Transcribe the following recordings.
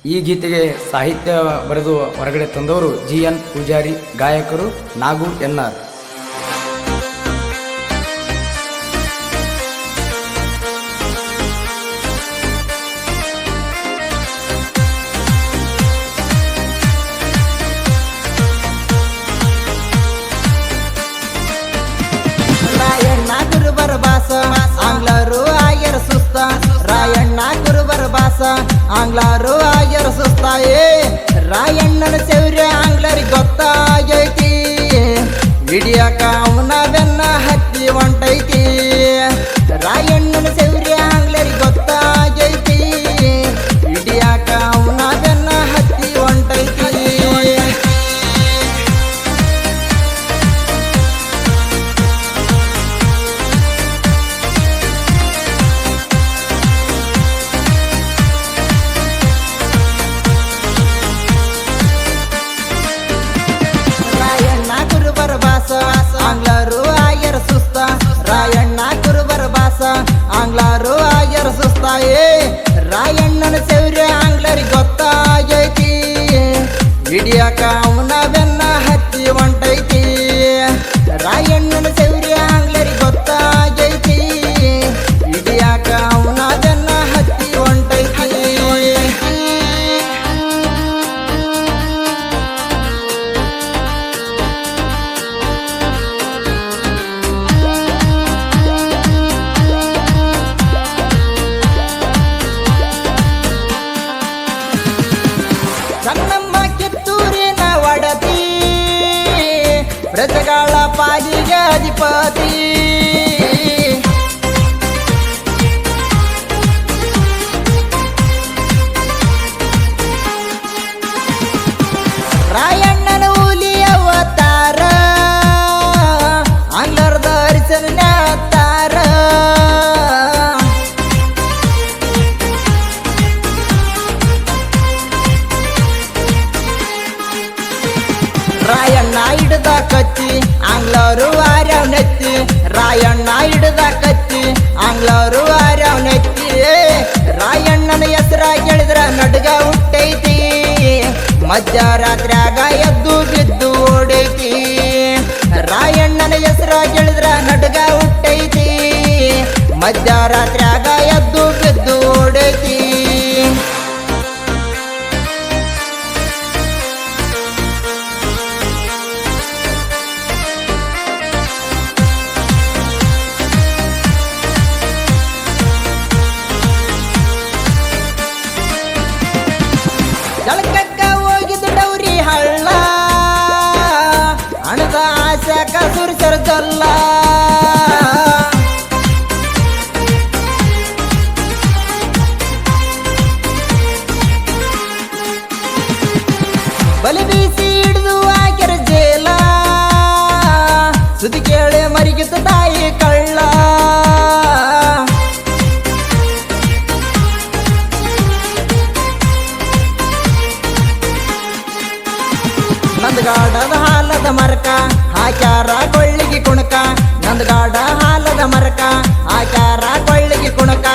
ಈ ಗೀತೆಗೆ ಸಾಹಿತ್ಯ ಬರೆದು ಹೊರಗಡೆ ತಂದವರು GN ಪೂಜಾರಿ, ಗಾಯಕರು ನಾಗು NR. ಆಂಗ್ಲರು ಆಯರ್ ಸುಸ್ತ ರಾಯಣ್ಣ ಕುರುಬರ ಬಾಸ ಆಂಗ್ಲರು ಆಯರ್ ಸುಸ್ತ ರಾಯಣ್ಣನ ಸೌರ್ಯ ಆಂಗ್ಲರಿಗೆ ಗೊತ್ತಾಗೈತಿ ಹಿಡಿಯಾಕ ಅವನ ಬೆನ್ನ ಹತ್ತಿ ಹೊಂಟೈತಿ ರಾಯಣ್ಣನ ಸೌರ್ಯ ಆಂಗ್ಲರಿಗೆ ಗೊತ್ತಾಗೈತಿ ಹಿಡಿಯಾಕ ಅವನ ಬೆನ್ನ ಹತ್ತಿ ಹೊಂಟೈತಿ ಆಂಗ್ಲರು ಆಯರ್ ಸುಸ್ತ ರಾಯಣ್ಣ ಕುರುಬರ ಬಾಸ ಆಂಗ್ಲರು ಆಯರ್ ಸುಸ್ತ ರಾಯಣ್ಣನ ಸೌರ್ಯ ಆಂಗ್ಲರಿಗೆ ಗೊತ್ತಾಗೈತಿ ಹಿಡಿಯಾಕ ಅವನ ಬೆನ್ನ ಹತ್ತಿ ಹೊಂಟೈತಿ ರಾಯಣ್ಣನ ಸೌರ್ಯ ಆಂಗ್ಲರಿಗೆ ಗೊತ್ತಾಗೈತಿ ಹಿಡಿಯಾಕ ಅವನ ಬೆನ್ನ ಹತ್ತಿ ಹೊಂಟೈತಿ ಚೆನ್ನಮ್ಮ ಕಿತ್ತೂರಿನ ಒಡತಿ ಪ್ರಜೆಗಳ ಪಾಲಿಗೆ ಅಧಿಪತಿ ರಾಯಣ್ಣನ ಹುಲಿ ಅವತಾರ ಆಂಗ್ಲರದ ಅರಿಸನ ತಾರ ರಾಯಣ್ಣ ಹಿಡ್ದ ಕತ್ತಿ ಆಂಗ್ಲರು ಆರ್ಯಾವ್ ನೆತ್ತಿ ರಾಯಣ್ಣ ಹಿಡ್ದ ಕತ್ತಿ ಆಂಗ್ಲರು ಆರ್ಯಾವ್ ನೆತ್ತಿ ರಾಯಣ್ಣನ ಹೆಸರ ಕೇಳಿದ್ರ ನಡ್ಗ ಹುಟ್ಟೈತಿ ಮಧ್ಯರಾತ್ರ್ಯಾಗ ಎದ್ದು ಬಿದ್ದು ಓಡೈತಿ ರಾಯಣ್ಣನ ಹೆಸರ ಕೇಳಿದ್ರ ನಡ್ಗ ಹುಟ್ಟೈತಿ ಮಧ್ಯರಾತ್ರ್ಯಾಗ ಎದ್ದು ಬಿದ್ದು ಓಡೈತಿ ಜಳಕಕ್ಕ ಹೋಗಿದ್ದು ಡೌರಿ ಹಳ್ಳ ಹಣದ ಆಸಕ ಸುರಿಸರ ಜಲ್ಲ ಬಲಿ ಬೀಸಿ ಹಿಡಿದು ಹಾಕ್ಯರ ಜೇಲ ಸುದ್ದಿ ಕೇಳಿ ಮರಿಗಿತ್ತು ತಾಯಿ ಕಳ್ಳ ನಂದಗಾಡದ ಹಾಲದ ಮರಕ ಹಾಕ್ಯಾರ ಕೊಳ್ಳಿಗೆ ಕುಣಕ ನಂದಗಾಡ ಹಾಲದ ಮರಕ ಹಾಕ್ಯಾರ ಕೊಳ್ಳಿಗೆ ಕುಣಕ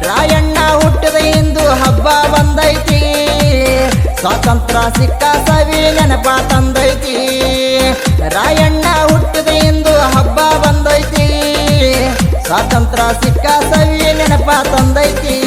ರಾಯಣ್ಣ ಹುಟ್ಟಿದ ಇಂದು ಹಬ್ಬ ಬಂದೈತಿ ಸ್ವಾತಂತ್ರ್ಯ ಸಿಕ್ಕ ಸವಿ ನೆನಪ ತಂದೈತಿ ರಾಯಣ್ಣ ಹುಟ್ಟಿದ ಇಂದು ಹಬ್ಬ ಬಂದೈತಿ ಸ್ವಾತಂತ್ರ್ಯ ಸಿಕ್ಕ ಸವಿ ನೆನಪ ತಂದೈತಿ